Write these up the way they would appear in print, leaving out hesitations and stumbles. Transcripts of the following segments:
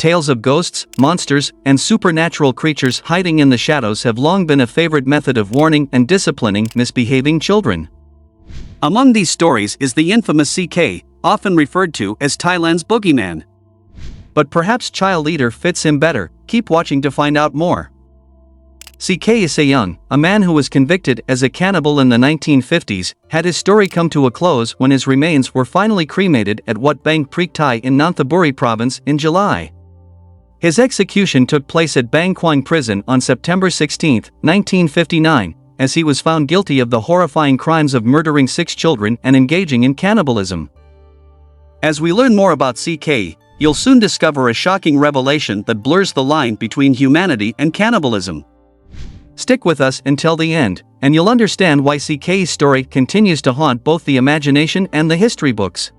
Tales of ghosts, monsters, and supernatural creatures hiding in the shadows have long been a favorite method of warning and disciplining misbehaving children. Among these stories is the infamous Si Quey, often referred to as Thailand's Boogeyman. But perhaps Child Eater fits him better. Keep watching to find out more. Si Quey, a man who was convicted as a cannibal in the 1950s, had his story come to a close when his remains were finally cremated at Wat Bang Preek Thai in Nonthaburi province in July. His execution took place at Bang Kwang prison on September 16, 1959, as he was found guilty of the horrifying crimes of murdering 6 children and engaging in cannibalism. As we learn more about Si Quey, you'll soon discover a shocking revelation that blurs the line between humanity and cannibalism. Stick with us until the end, and you'll understand why Si Quey's story continues to haunt both the imagination and the history books.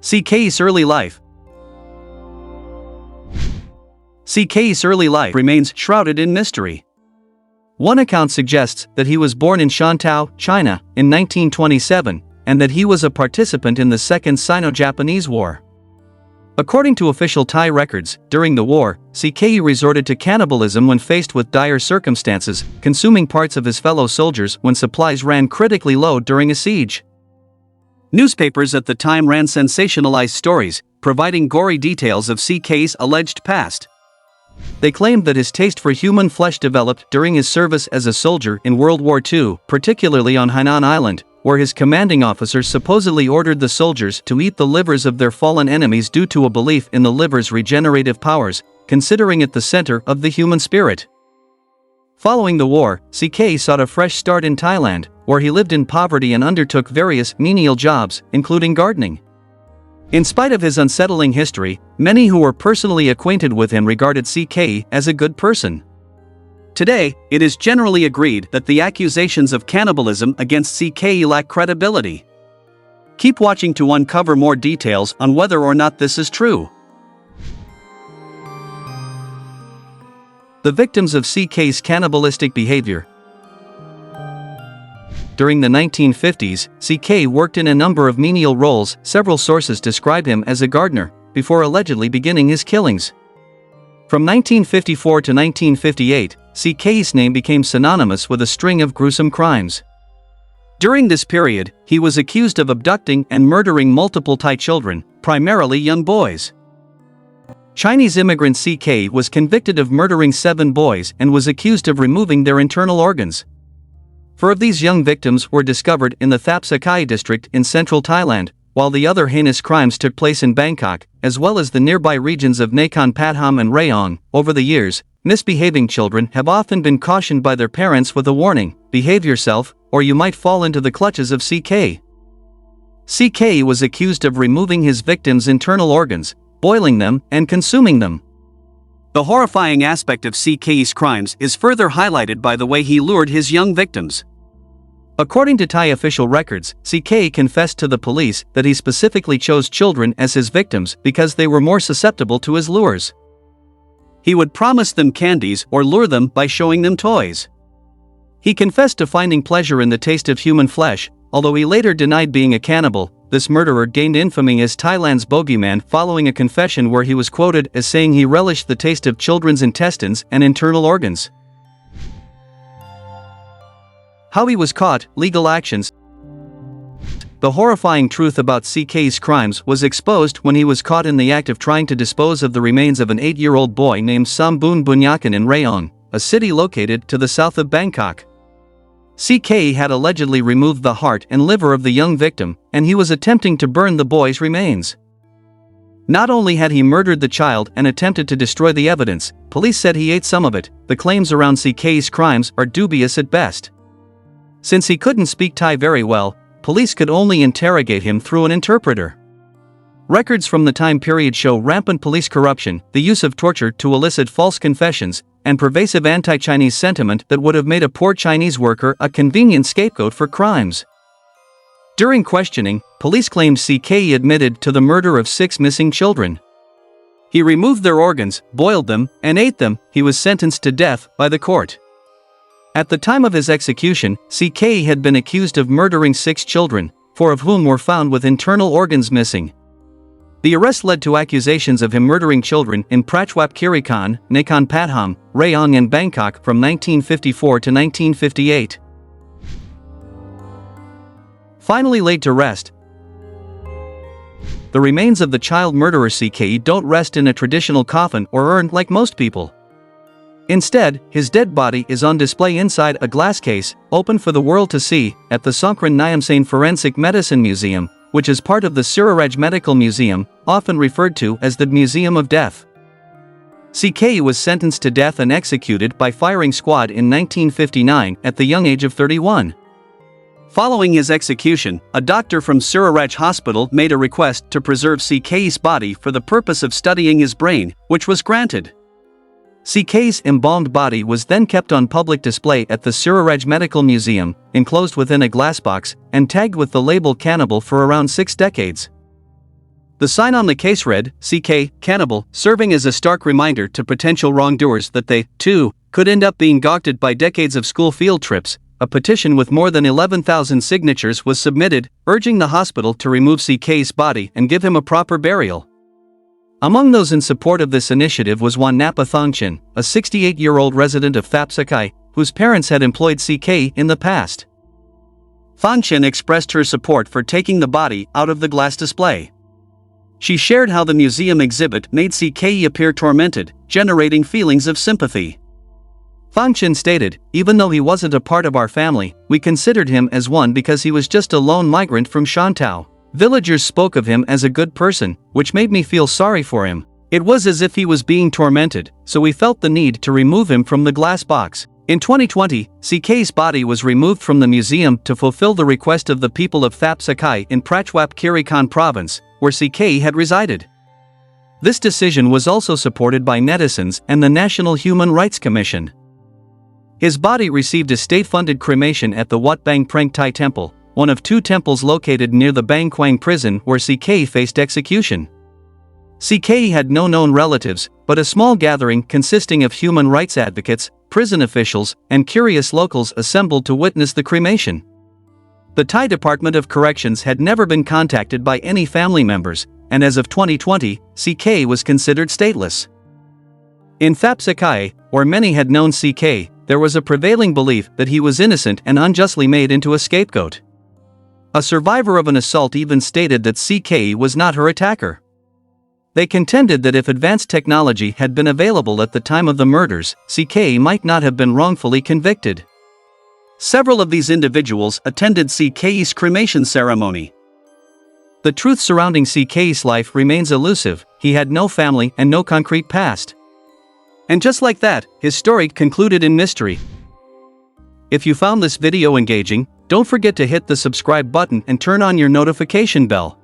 Si Quey's early life. Si Quey's early life remains shrouded in mystery. One account suggests that he was born in Shantou, China, in 1927, and that he was a participant in the Second Sino-Japanese War. According to official Thai records, during the war, Si Quey resorted to cannibalism when faced with dire circumstances, consuming parts of his fellow soldiers when supplies ran critically low during a siege. Newspapers at the time ran sensationalized stories, providing gory details of Si Quey's alleged past. They claimed that his taste for human flesh developed during his service as a soldier in World War II, particularly on Hainan Island, where his commanding officers supposedly ordered the soldiers to eat the livers of their fallen enemies due to a belief in the liver's regenerative powers, considering it the center of the human spirit. Following the war, Si Quey sought a fresh start in Thailand, where he lived in poverty and undertook various menial jobs, including gardening. In spite of his unsettling history, many who were personally acquainted with him regarded Si Quey as a good person. Today, it is generally agreed that the accusations of cannibalism against Si Quey lack credibility. Keep watching to uncover more details on whether or not this is true. The victims of Si Quey's cannibalistic behavior. During the 1950s, Si Quey worked in a number of menial roles. Several sources describe him as a gardener, before allegedly beginning his killings. From 1954 to 1958, Si Quey's name became synonymous with a string of gruesome crimes. During this period, he was accused of abducting and murdering multiple Thai children, primarily young boys. Chinese immigrant Si Quey was convicted of murdering 7 boys and was accused of removing their internal organs. 4 of these young victims were discovered in the Thap Sakai district in central Thailand, while the other heinous crimes took place in Bangkok, as well as the nearby regions of Nakhon Pathom and Rayong. Over the years, misbehaving children have often been cautioned by their parents with a warning: behave yourself, or you might fall into the clutches of Si Quey. Si Quey was accused of removing his victims' internal organs, boiling them, and consuming them. The horrifying aspect of Si Quey's crimes is further highlighted by the way he lured his young victims. According to Thai official records, Si Quey confessed to the police that he specifically chose children as his victims because they were more susceptible to his lures. He would promise them candies or lure them by showing them toys. He confessed to finding pleasure in the taste of human flesh, although he later denied being a cannibal. This murderer gained infamy as Thailand's Boogeyman following a confession where he was quoted as saying he relished the taste of children's intestines and internal organs. How he was caught, legal actions. The horrifying truth about Si Quey's crimes was exposed when he was caught in the act of trying to dispose of the remains of an 8-year-old boy named Samboon Bunyakan in Rayong, a city located to the south of Bangkok. Si Quey had allegedly removed the heart and liver of the young victim, and he was attempting to burn the boy's remains. Not only had he murdered the child and attempted to destroy the evidence, police said he ate some of it. The claims around Si Quey's crimes are dubious at best. Since he couldn't speak Thai very well, police could only interrogate him through an interpreter. Records from the time period show rampant police corruption, the use of torture to elicit false confessions, and pervasive anti-Chinese sentiment that would have made a poor Chinese worker a convenient scapegoat for crimes. During questioning, police claimed Si Quey admitted to the murder of 6 missing children. He removed their organs, boiled them, and ate them. He was sentenced to death by the court. At the time of his execution, Si Quey had been accused of murdering 6 children, 4 of whom were found with internal organs missing. The arrest led to accusations of him murdering children in Prachuap Khiri Khan, Nakhon Pathom, Rayong and Bangkok from 1954 to 1958. Finally laid to rest. The remains of the child murderer Si Quey don't rest in a traditional coffin or urn like most people. Instead, his dead body is on display inside a glass case, open for the world to see, at the Songkran Nyamsain Forensic Medicine Museum, which is part of the Suraraj Medical Museum, often referred to as the Museum of Death. Si Quey was sentenced to death and executed by firing squad in 1959 at the young age of 31. Following his execution, a doctor from Suraraj Hospital made a request to preserve Si Quey's body for the purpose of studying his brain, which was granted. Si Quey's embalmed body was then kept on public display at the Suraraj Medical Museum, enclosed within a glass box, and tagged with the label cannibal for around 6 decades. The sign on the case read, Si Quey, cannibal, serving as a stark reminder to potential wrongdoers that they, too, could end up being gawked by decades of school field trips. A petition with more than 11,000 signatures was submitted, urging the hospital to remove Si Quey's body and give him a proper burial. Among those in support of this initiative was Wan Napa Thongchin, a 68-year-old resident of Thap Sakai, whose parents had employed Si Quey in the past. Thongchin expressed her support for taking the body out of the glass display. She shared how the museum exhibit made Si Quey appear tormented, generating feelings of sympathy. Thongchin stated, "Even though he wasn't a part of our family, we considered him as one because he was just a lone migrant from Shantau. Villagers spoke of him as a good person, which made me feel sorry for him. It was as if he was being tormented, so we felt the need to remove him from the glass box." In 2020, Si Quey's body was removed from the museum to fulfill the request of the people of Thap Sakai in Prachuap Khiri Khan province, where Si Quey had resided. This decision was also supported by netizens and the National Human Rights Commission. His body received a state-funded cremation at the Wat Bang Prang Thai Temple, one of 2 temples located near the Bang Kwang prison where Si Quey faced execution. Si Quey had no known relatives, but a small gathering consisting of human rights advocates, prison officials, and curious locals assembled to witness the cremation. The Thai Department of Corrections had never been contacted by any family members, and as of 2020, Si Quey was considered stateless. In Thap Sakai, where many had known Si Quey, there was a prevailing belief that he was innocent and unjustly made into a scapegoat. A survivor of an assault even stated that Si Quey was not her attacker. They contended that if advanced technology had been available at the time of the murders, Si Quey might not have been wrongfully convicted. Several of these individuals attended Si Quey's cremation ceremony. The truth surrounding Si Quey's life remains elusive. He had no family and no concrete past. And just like that, his story concluded in mystery. If you found this video engaging, don't forget to hit the subscribe button and turn on your notification bell.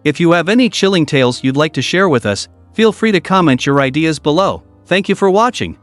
If you have any chilling tales you'd like to share with us, feel free to comment your ideas below. Thank you for watching.